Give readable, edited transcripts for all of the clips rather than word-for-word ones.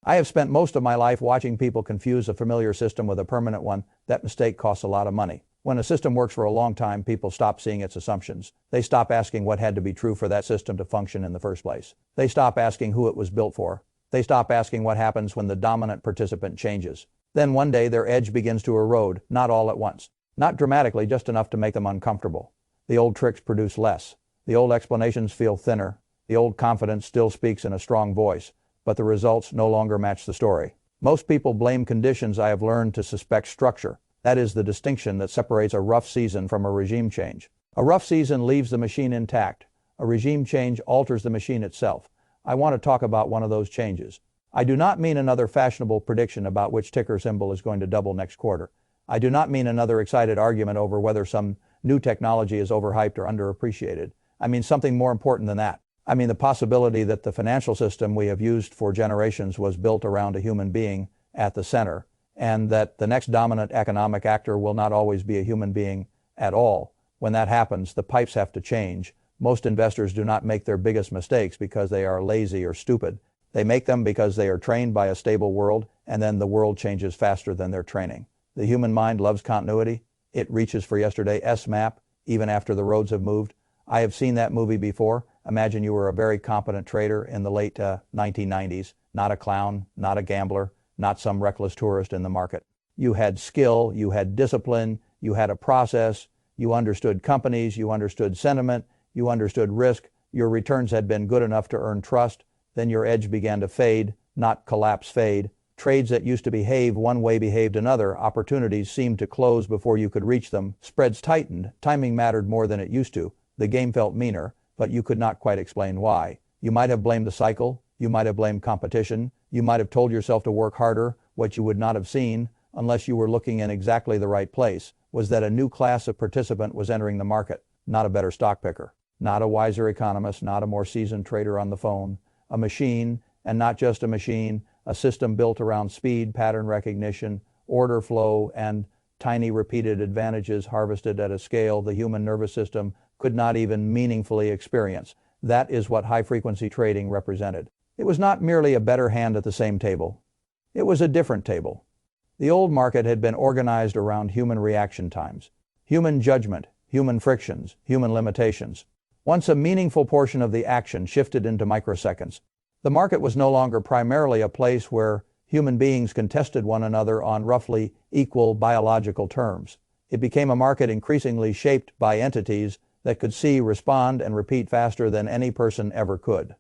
I have spent most of my life watching people confuse a familiar system with a permanent one. That mistake costs a lot of money. When a system works for a long time, people stop seeing its assumptions. They stop asking what had to be true for that system to function in the first place. They stop asking who it was built for. They stop asking what happens when the dominant participant changes. Then one day their edge begins to erode, not all at once. Not dramatically, just enough to make them uncomfortable. The old tricks produce less. The old explanations feel thinner. The old confidence still speaks in a strong voice, but the results no longer match the story. Most people blame conditions. I have learned to suspect structure. That is the distinction that separates a rough season from a regime change. A rough season leaves the machine intact. A regime change alters the machine itself. I want to talk about one of those changes. I do not mean another fashionable prediction about which ticker symbol is going to double next quarter. I do not mean another excited argument over whether some new technology is overhyped or underappreciated. I mean something more important than that. I mean the possibility that the financial system we have used for generations was built around a human being at the center, and that the next dominant economic actor will not always be a human being at all. When that happens, the pipes have to change. Most investors do not make their biggest mistakes because they are lazy or stupid. They make them because they are trained by a stable world, and then the world changes faster than their training. The human mind loves continuity. It reaches for yesterday's map, even after the roads have moved. I have seen that movie before. Imagine you were a very competent trader in the late 1990s, not a clown, not a gambler, not some reckless tourist in the market. You had skill, you had discipline, you had a process, you understood companies, you understood sentiment, you understood risk, your returns had been good enough to earn trust. Then your edge began to fade, not collapse, fade. Trades that used to behave one way behaved another. Opportunities seemed to close before you could reach them. Spreads tightened. Timing mattered more than it used to. The game felt meaner, but you could not quite explain why. You might have blamed the cycle. You might have blamed competition. You might have told yourself to work harder. What you would not have seen, unless you were looking in exactly the right place, was that a new class of participant was entering the market. Not a better stock picker. Not a wiser economist. Not a more seasoned trader on the phone. A machine, and not just a machine, a system built around speed, pattern recognition, order flow, and tiny repeated advantages harvested at a scale the human nervous system could not even meaningfully experience. That is what high-frequency trading represented. It was not merely a better hand at the same table. It was a different table. The old market had been organized around human reaction times, human judgment, human frictions, human limitations. Once a meaningful portion of the action shifted into microseconds, the market was no longer primarily a place where human beings contested one another on roughly equal biological terms. It became a market increasingly shaped by entities that could see, respond, and repeat faster than any person ever could.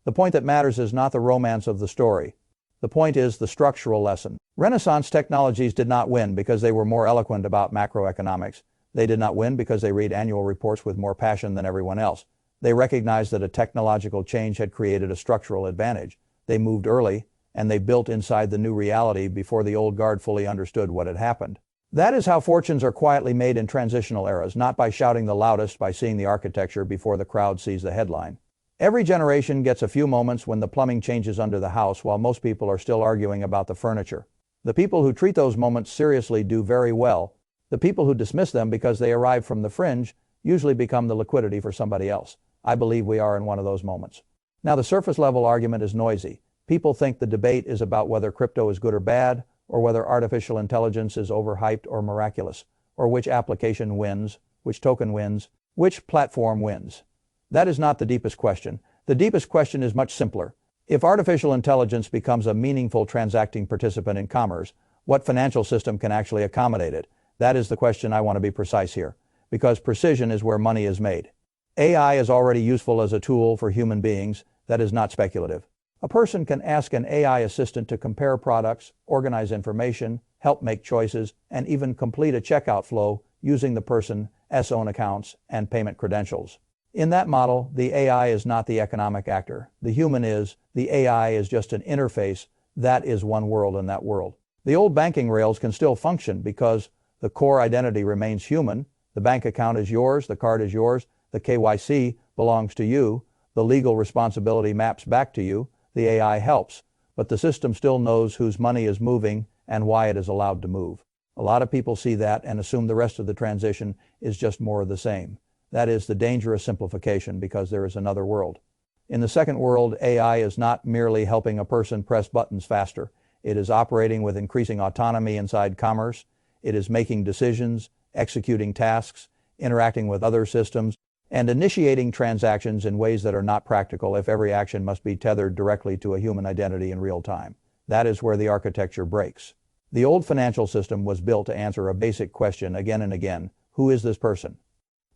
The point that matters is not the romance of the story. The point is the structural lesson. Renaissance technologies did not win because they were more eloquent about macroeconomics. They did not win because they read annual reports with more passion than everyone else. They recognized that a technological change had created a structural advantage. They moved early, and they built inside the new reality before the old guard fully understood what had happened. That is how fortunes are quietly made in transitional eras, not by shouting the loudest, by seeing the architecture before the crowd sees the headline. Every generation gets a few moments when the plumbing changes under the house while most people are still arguing about the furniture. The people who treat those moments seriously do very well. The people who dismiss them because they arrive from the fringe usually become the liquidity for somebody else. I believe we are in one of those moments. Now, the surface level argument is noisy. People think the debate is about whether crypto is good or bad, or whether artificial intelligence is overhyped or miraculous, or which application wins, which token wins, which platform wins. That is not the deepest question. The deepest question is much simpler. If artificial intelligence becomes a meaningful transacting participant in commerce, what financial system can actually accommodate it? That is the question. I want to be precise here, because precision is where money is made. AI is already useful as a tool for human beings. That is not speculative. A person can ask an AI assistant to compare products, organize information, help make choices, and even complete a checkout flow using the person's own accounts and payment credentials. In that model, the AI is not the economic actor. The human is. The AI is just an interface. That is one world in that world. The old banking rails can still function because the core identity remains human. The bank account is yours. The card is yours. The KYC belongs to you. The legal responsibility maps back to you. The AI helps, but the system still knows whose money is moving and why it is allowed to move. A lot of people see that and assume the rest of the transition is just more of the same. That is the dangerous simplification because there is another world. In the second world, AI is not merely helping a person press buttons faster. It is operating with increasing autonomy inside commerce. It is making decisions, executing tasks, interacting with other systems, and initiating transactions in ways that are not practical if every action must be tethered directly to a human identity in real time. That is where the architecture breaks. The old financial system was built to answer a basic question again and again: who is this person?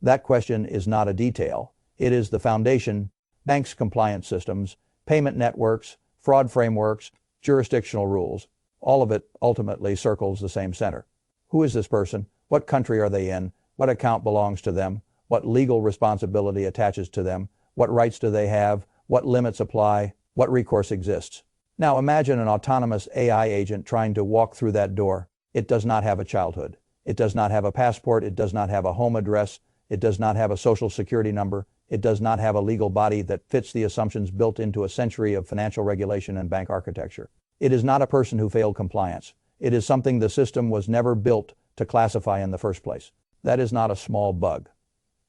That question is not a detail. It is the foundation. Banks' compliance systems, payment networks, fraud frameworks, jurisdictional rules, all of it ultimately circles the same center. Who is this person? What country are they in? What account belongs to them? What legal responsibility attaches to them? What rights do they have? What limits apply? What recourse exists? Now imagine an autonomous AI agent trying to walk through that door. It does not have a childhood. It does not have a passport. It does not have a home address. It does not have a social security number. It does not have a legal body that fits the assumptions built into a century of financial regulation and bank architecture. It is not a person who failed compliance. It is something the system was never built to classify in the first place. That is not a small bug.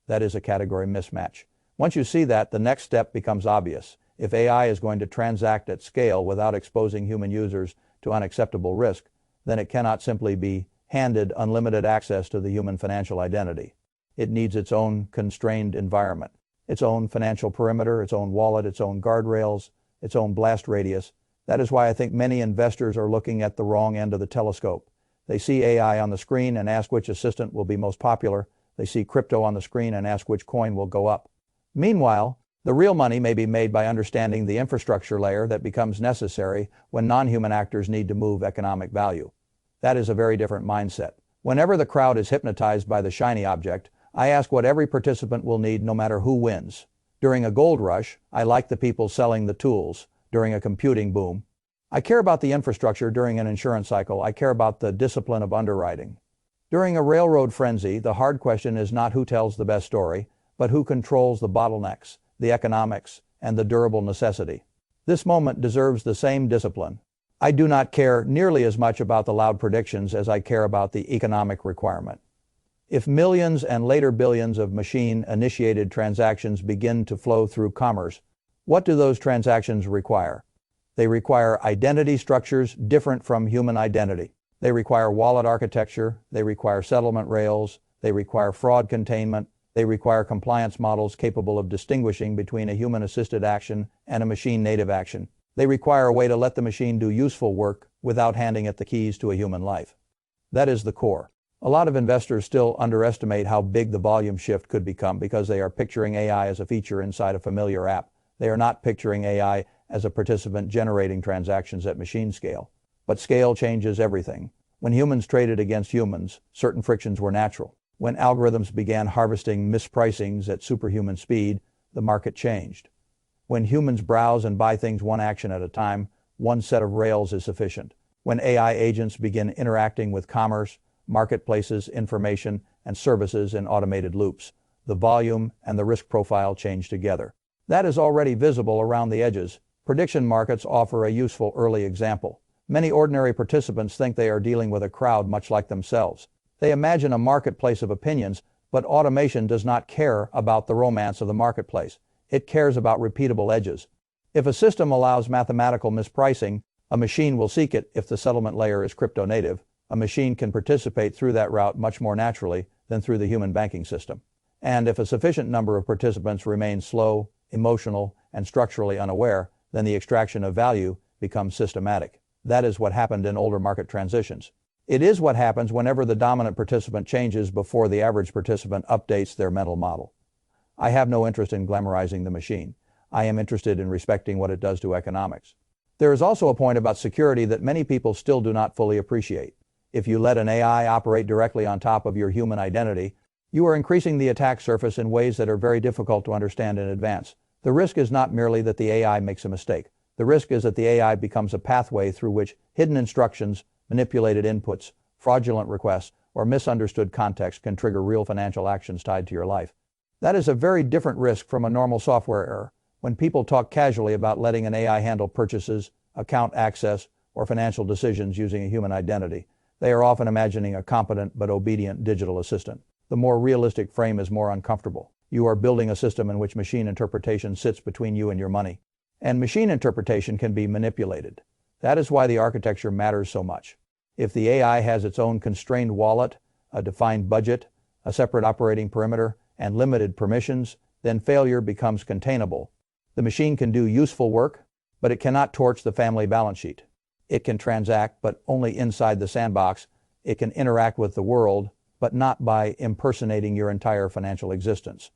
That is a category mismatch. Once you see that, the next step becomes obvious. If AI is going to transact at scale without exposing human users to unacceptable risk, then it cannot simply be handed unlimited access to the human financial identity. It needs its own constrained environment, its own financial perimeter, its own wallet, its own guardrails, its own blast radius. That is why I think many investors are looking at the wrong end of the telescope. They see AI on the screen and ask which assistant will be most popular. They see crypto on the screen and ask which coin will go up. Meanwhile, the real money may be made by understanding the infrastructure layer that becomes necessary when non-human actors need to move economic value. That is a very different mindset. Whenever the crowd is hypnotized by the shiny object, I ask what every participant will need no matter who wins. During a gold rush, I like the people selling the tools. During a computing boom, I care about the infrastructure. During an insurance cycle, I care about the discipline of underwriting. During a railroad frenzy, the hard question is not who tells the best story, but who controls the bottlenecks, the economics, and the durable necessity. This moment deserves the same discipline. I do not care nearly as much about the loud predictions as I care about the economic requirement. If millions and later billions of machine-initiated transactions begin to flow through commerce, what do those transactions require? They require identity structures different from human identity. They require wallet architecture. They require settlement rails. They require fraud containment. They require compliance models capable of distinguishing between a human-assisted action and a machine-native action. They require a way to let the machine do useful work without handing it the keys to a human life. That is the core. A lot of investors still underestimate how big the volume shift could become because they are picturing AI as a feature inside a familiar app. They are not picturing AI as a participant generating transactions at machine scale. But scale changes everything. When humans traded against humans, certain frictions were natural. When algorithms began harvesting mispricings at superhuman speed, the market changed. When humans browse and buy things one action at a time, one set of rails is sufficient. When AI agents begin interacting with commerce, marketplaces, information, and services in automated loops, the volume and the risk profile change together. That is already visible around the edges. Prediction markets offer a useful early example. Many ordinary participants think they are dealing with a crowd much like themselves. They imagine a marketplace of opinions, but automation does not care about the romance of the marketplace. It cares about repeatable edges. If a system allows mathematical mispricing, a machine will seek it. If the settlement layer is crypto-native, a machine can participate through that route much more naturally than through the human banking system. And if a sufficient number of participants remain slow, emotional, and structurally unaware, then the extraction of value becomes systematic. That is what happened in older market transitions. It is what happens whenever the dominant participant changes before the average participant updates their mental model. I have no interest in glamorizing the machine. I am interested in respecting what it does to economics. There is also a point about security that many people still do not fully appreciate. If you let an AI operate directly on top of your human identity, you are increasing the attack surface in ways that are very difficult to understand in advance. The risk is not merely that the AI makes a mistake. The risk is that the AI becomes a pathway through which hidden instructions, manipulated inputs, fraudulent requests, or misunderstood context can trigger real financial actions tied to your life. That is a very different risk from a normal software error. When people talk casually about letting an AI handle purchases, account access, or financial decisions using a human identity, they are often imagining a competent but obedient digital assistant. The more realistic frame is more uncomfortable. You are building a system in which machine interpretation sits between you and your money. And machine interpretation can be manipulated. That is why the architecture matters so much. If the AI has its own constrained wallet, a defined budget, a separate operating perimeter, and limited permissions, then failure becomes containable. The machine can do useful work, but it cannot torch the family balance sheet. It can transact, but only inside the sandbox. It can interact with the world, but not by impersonating your entire financial existence.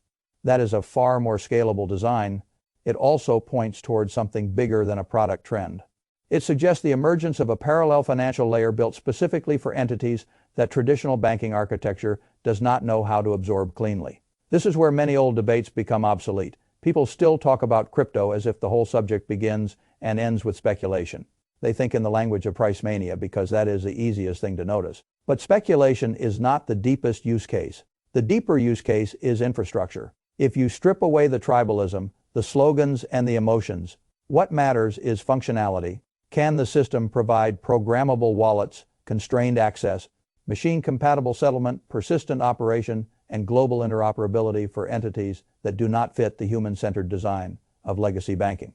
That is a far more scalable design. It also points towards something bigger than a product trend. It suggests the emergence of a parallel financial layer built specifically for entities that traditional banking architecture does not know how to absorb cleanly. This is where many old debates become obsolete. People still talk about crypto as if the whole subject begins and ends with speculation. They think in the language of price mania because that is the easiest thing to notice. But speculation is not the deepest use case. The deeper use case is infrastructure. If you strip away the tribalism, the slogans, and the emotions, what matters is functionality. Can the system provide programmable wallets, constrained access, machine-compatible settlement, persistent operation, and global interoperability for entities that do not fit the human-centered design of legacy banking?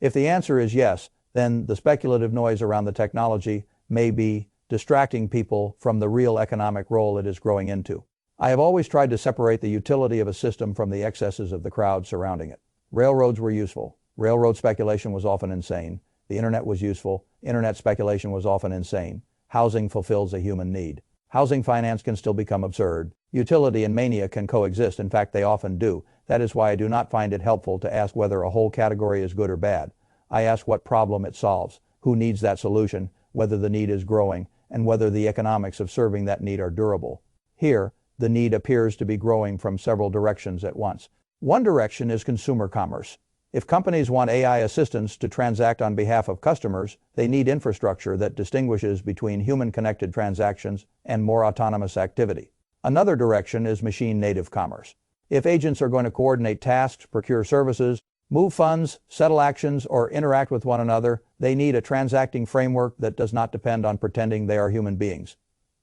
If the answer is yes, then the speculative noise around the technology may be distracting people from the real economic role it is growing into. I have always tried to separate the utility of a system from the excesses of the crowd surrounding it. Railroads were useful. Railroad speculation was often insane. The internet was useful. Internet speculation was often insane. Housing fulfills a human need. Housing finance can still become absurd. Utility and mania can coexist. In fact, they often do. That is why I do not find it helpful to ask whether a whole category is good or bad. I ask what problem it solves, who needs that solution, whether the need is growing, and whether the economics of serving that need are durable. Here, the need appears to be growing from several directions at once. One direction is consumer commerce. If companies want AI assistants to transact on behalf of customers, they need infrastructure that distinguishes between human-connected transactions and more autonomous activity. Another direction is machine-native commerce. If agents are going to coordinate tasks, procure services, move funds, settle actions, or interact with one another, they need a transacting framework that does not depend on pretending they are human beings.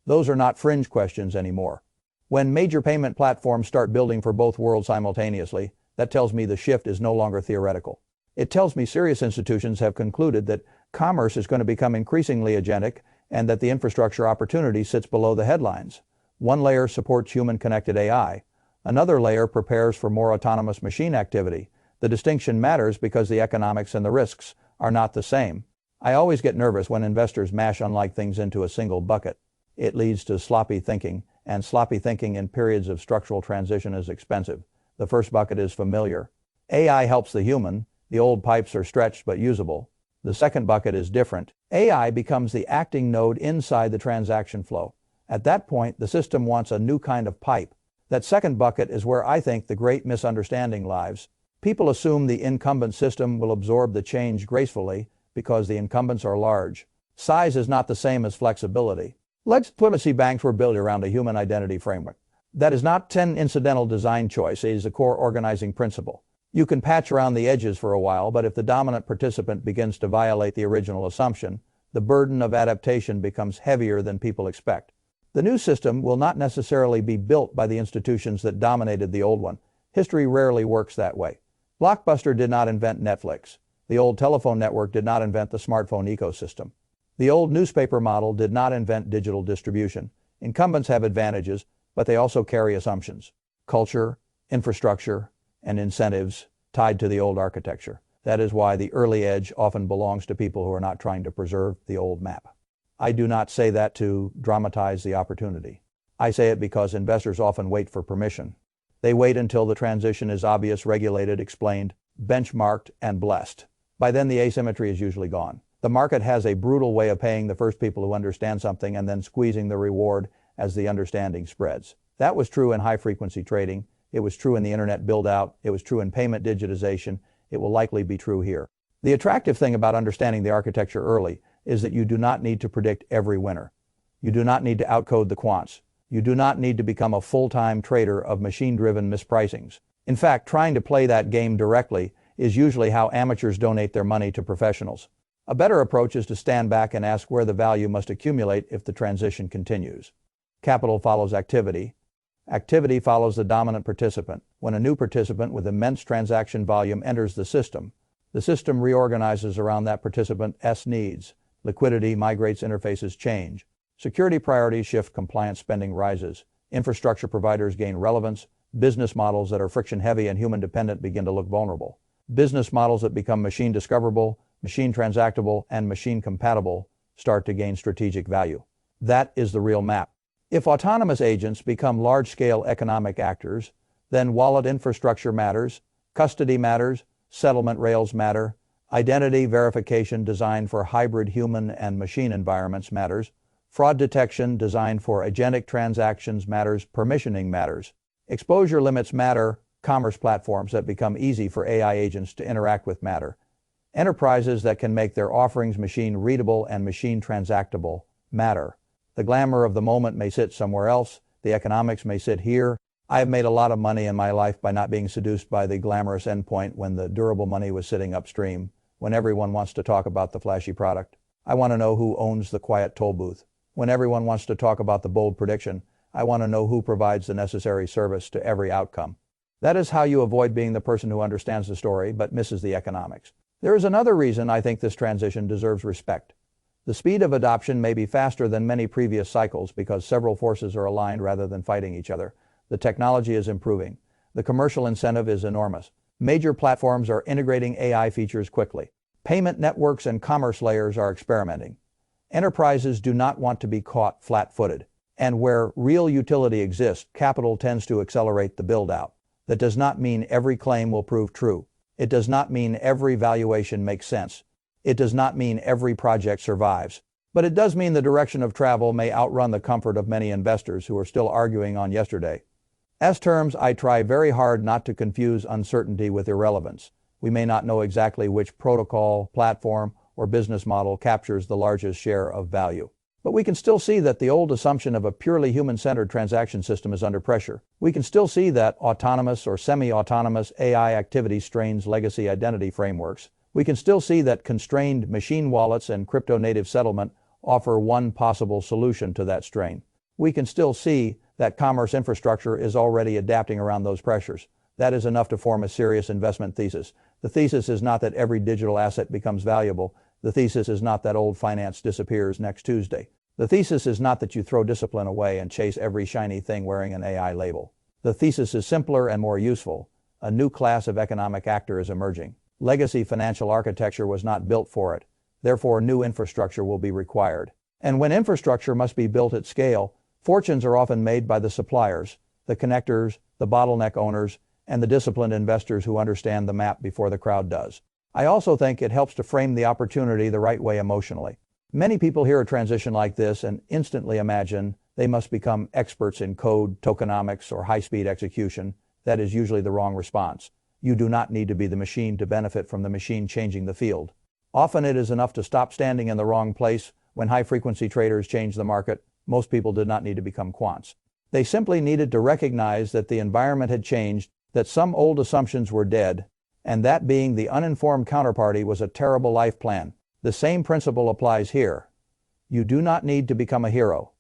Those are not fringe questions anymore. When major payment platforms start building for both worlds simultaneously, that tells me the shift is no longer theoretical. It tells me serious institutions have concluded that commerce is going to become increasingly agentic and that the infrastructure opportunity sits below the headlines. One layer supports human-connected AI. Another layer prepares for more autonomous machine activity. The distinction matters because the economics and the risks are not the same. I always get nervous when investors mash unlike things into a single bucket. It leads to sloppy thinking, and sloppy thinking in periods of structural transition is expensive. The first bucket is familiar. AI helps the human. The old pipes are stretched but usable. The second bucket is different. AI becomes the acting node inside the transaction flow. At that point, the system wants a new kind of pipe. That second bucket is where I think the great misunderstanding lies. People assume the incumbent system will absorb the change gracefully because the incumbents are large. Size is not the same as flexibility. Legacy banks were built around a human identity framework. That is not an incidental design choice. It is a core organizing principle. You can patch around the edges for a while, but if the dominant participant begins to violate the original assumption, the burden of adaptation becomes heavier than people expect. The new system will not necessarily be built by the institutions that dominated the old one. History rarely works that way. Blockbuster did not invent Netflix. The old telephone network did not invent the smartphone ecosystem. The old newspaper model did not invent digital distribution. Incumbents have advantages, but they also carry assumptions, culture, infrastructure, and incentives tied to the old architecture. That is why the early edge often belongs to people who are not trying to preserve the old map. I do not say that to dramatize the opportunity. I say it because investors often wait for permission. They wait until the transition is obvious, regulated, explained, benchmarked, and blessed. By then the asymmetry is usually gone. The market has a brutal way of paying the first people who understand something and then squeezing the reward as the understanding spreads. That was true in high-frequency trading. It was true in the internet build-out. It was true in payment digitization. It will likely be true here. The attractive thing about understanding the architecture early is that you do not need to predict every winner. You do not need to outcode the quants. You do not need to become a full-time trader of machine-driven mispricings. In fact, trying to play that game directly is usually how amateurs donate their money to professionals. A better approach is to stand back and ask where the value must accumulate if the transition continues. Capital follows activity. Activity follows the dominant participant. When a new participant with immense transaction volume enters the system reorganizes around that participant's needs. Liquidity migrates, interfaces change. Security priorities shift, compliance spending rises. Infrastructure providers gain relevance. Business models that are friction-heavy and human-dependent begin to look vulnerable. Business models that become machine-discoverable, machine-transactable, and machine-compatible start to gain strategic value. That is the real map. If autonomous agents become large-scale economic actors, then wallet infrastructure matters, custody matters, settlement rails matter, identity verification designed for hybrid human and machine environments matters, fraud detection designed for agentic transactions matters, permissioning matters. Exposure limits matter, commerce platforms that become easy for AI agents to interact with matter. Enterprises that can make their offerings machine-readable and machine-transactable matter. The glamour of the moment may sit somewhere else, the economics may sit here. I have made a lot of money in my life by not being seduced by the glamorous endpoint when the durable money was sitting upstream, when everyone wants to talk about the flashy product. I want to know who owns the quiet toll booth. When everyone wants to talk about the bold prediction, I want to know who provides the necessary service to every outcome. That is how you avoid being the person who understands the story but misses the economics. There is another reason I think this transition deserves respect. The speed of adoption may be faster than many previous cycles because several forces are aligned rather than fighting each other. The technology is improving. The commercial incentive is enormous. Major platforms are integrating AI features quickly. Payment networks and commerce layers are experimenting. Enterprises do not want to be caught flat-footed. And where real utility exists, capital tends to accelerate the build-out. That does not mean every claim will prove true. It does not mean every valuation makes sense. It does not mean every project survives. But it does mean the direction of travel may outrun the comfort of many investors who are still arguing on yesterday. As terms, I try very hard not to confuse uncertainty with irrelevance. We may not know exactly which protocol, platform, or business model captures the largest share of value. But we can still see that the old assumption of a purely human-centered transaction system is under pressure. We can still see that autonomous or semi-autonomous AI activity strains legacy identity frameworks. We can still see that constrained machine wallets and crypto-native settlement offer one possible solution to that strain. We can still see that commerce infrastructure is already adapting around those pressures. That is enough to form a serious investment thesis. The thesis is not that every digital asset becomes valuable. The thesis is not that old finance disappears next Tuesday. The thesis is not that you throw discipline away and chase every shiny thing wearing an AI label. The thesis is simpler and more useful. A new class of economic actor is emerging. Legacy financial architecture was not built for it. Therefore, new infrastructure will be required. And when infrastructure must be built at scale, fortunes are often made by the suppliers, the connectors, the bottleneck owners, and the disciplined investors who understand the map before the crowd does. I also think it helps to frame the opportunity the right way emotionally. Many people hear a transition like this and instantly imagine they must become experts in code, tokenomics, or high-speed execution. That is usually the wrong response. You do not need to be the machine to benefit from the machine changing the field. Often it is enough to stop standing in the wrong place. When high-frequency traders changed the market, most people did not need to become quants. They simply needed to recognize that the environment had changed, that some old assumptions were dead, and that being the uninformed counterparty was a terrible life plan. The same principle applies here. You do not need to become a hero.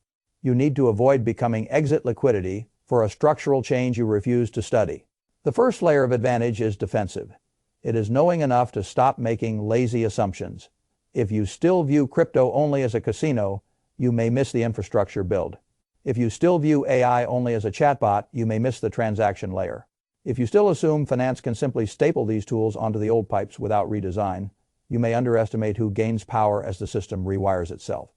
You need to avoid becoming exit liquidity for a structural change you refuse to study. The first layer of advantage is defensive. It is knowing enough to stop making lazy assumptions. If you still view crypto only as a casino, you may miss the infrastructure build. If you still view AI only as a chatbot, you may miss the transaction layer. If you still assume finance can simply staple these tools onto the old pipes without redesign, you may underestimate who gains power as the system rewires itself.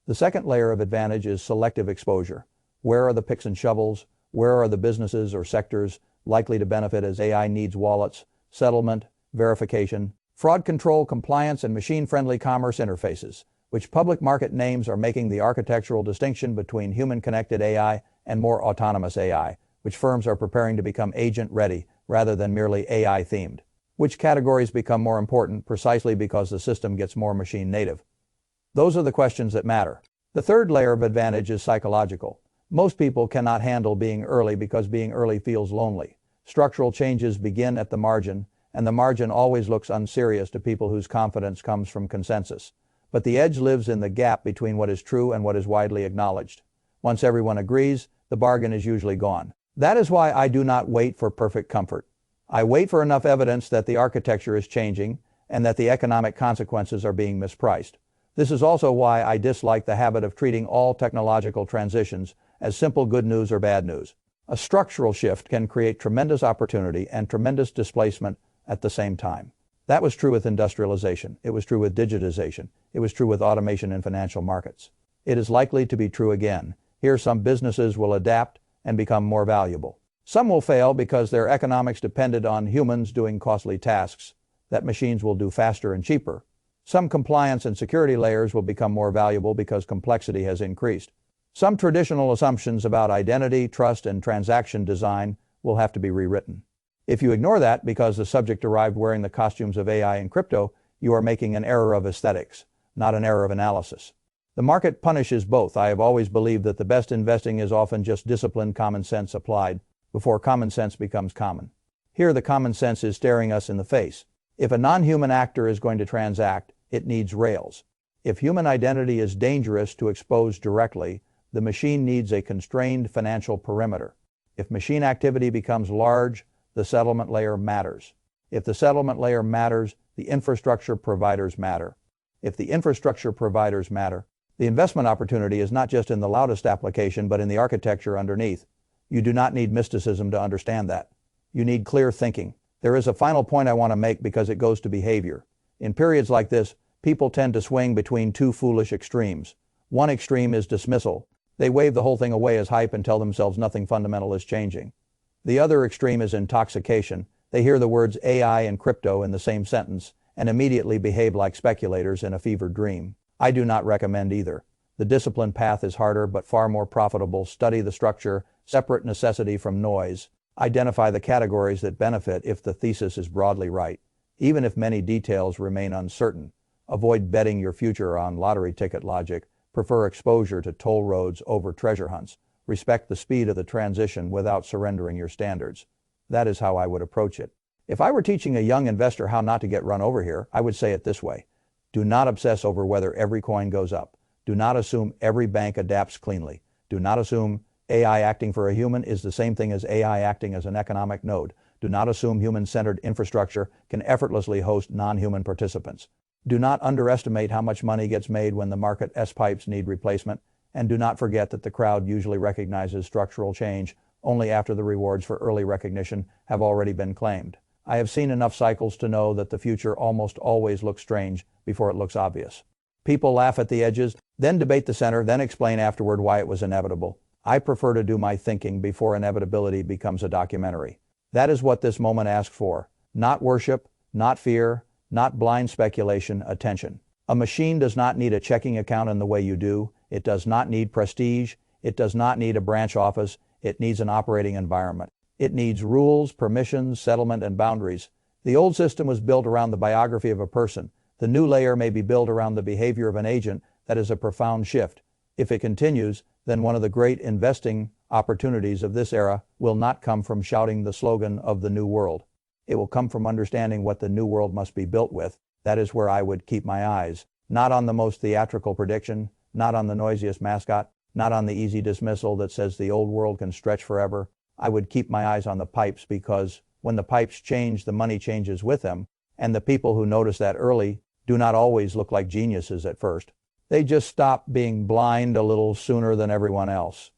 The second layer of advantage is selective exposure. Where are the picks and shovels? Where are the businesses or sectors likely to benefit as AI needs wallets, settlement, verification, fraud control, compliance, and machine-friendly commerce interfaces? Which public market names are making the architectural distinction between human-connected AI and more autonomous AI? Which firms are preparing to become agent-ready rather than merely AI-themed? Which categories become more important precisely because the system gets more machine-native? Those are the questions that matter. The third layer of advantage is psychological. Most people cannot handle being early because being early feels lonely. Structural changes begin at the margin, and the margin always looks unserious to people whose confidence comes from consensus. But the edge lives in the gap between what is true and what is widely acknowledged. Once everyone agrees, the bargain is usually gone. That is why I do not wait for perfect comfort. I wait for enough evidence that the architecture is changing and that the economic consequences are being mispriced. This is also why I dislike the habit of treating all technological transitions as simple good news or bad news. A structural shift can create tremendous opportunity and tremendous displacement at the same time. That was true with industrialization. It was true with digitization. It was true with automation in financial markets. It is likely to be true again. Here, some businesses will adapt and become more valuable. Some will fail because their economics depended on humans doing costly tasks that machines will do faster and cheaper. Some compliance and security layers will become more valuable because complexity has increased. Some traditional assumptions about identity, trust, and transaction design will have to be rewritten. If you ignore that because the subject arrived wearing the costumes of AI and crypto, you are making an error of aesthetics, not an error of analysis. The market punishes both. I have always believed that the best investing is often just disciplined common sense applied before common sense becomes common. Here, the common sense is staring us in the face. If a non-human actor is going to transact, it needs rails. If human identity is dangerous to expose directly, the machine needs a constrained financial perimeter. If machine activity becomes large, the settlement layer matters. If the settlement layer matters, the infrastructure providers matter. If the infrastructure providers matter, the investment opportunity is not just in the loudest application, but in the architecture underneath. You do not need mysticism to understand that. You need clear thinking. There is a final point I want to make because it goes to behavior. In periods like this, people tend to swing between two foolish extremes. One extreme is dismissal. They wave the whole thing away as hype and tell themselves nothing fundamental is changing. The other extreme is intoxication. They hear the words AI and crypto in the same sentence and immediately behave like speculators in a fevered dream. I do not recommend either. The disciplined path is harder but far more profitable. Study the structure, separate necessity from noise. Identify the categories that benefit if the thesis is broadly right, even if many details remain uncertain. Avoid betting your future on lottery ticket logic. Prefer exposure to toll roads over treasure hunts. Respect the speed of the transition without surrendering your standards. That is how I would approach it. If I were teaching a young investor how not to get run over here, I would say it this way. Do not obsess over whether every coin goes up. Do not assume every bank adapts cleanly. Do not assume AI acting for a human is the same thing as AI acting as an economic node. Do not assume human-centered infrastructure can effortlessly host non-human participants. Do not underestimate how much money gets made when the market S-pipes need replacement, and do not forget that the crowd usually recognizes structural change only after the rewards for early recognition have already been claimed. I have seen enough cycles to know that the future almost always looks strange before it looks obvious. People laugh at the edges, then debate the center, then explain afterward why it was inevitable. I prefer to do my thinking before inevitability becomes a documentary. That is what this moment asks for. Not worship, not fear, not blind speculation, attention. A machine does not need a checking account in the way you do. It does not need prestige. It does not need a branch office. It needs an operating environment. It needs rules, permissions, settlement, and boundaries. The old system was built around the biography of a person. The new layer may be built around the behavior of an agent. That is a profound shift. If it continues, then one of the great investing opportunities of this era will not come from shouting the slogan of the new world. It will come from understanding what the new world must be built with. That is where I would keep my eyes. Not on the most theatrical prediction, not on the noisiest mascot, not on the easy dismissal that says the old world can stretch forever. I would keep my eyes on the pipes because when the pipes change, the money changes with them, and the people who notice that early do not always look like geniuses at first. They just stop being blind a little sooner than everyone else.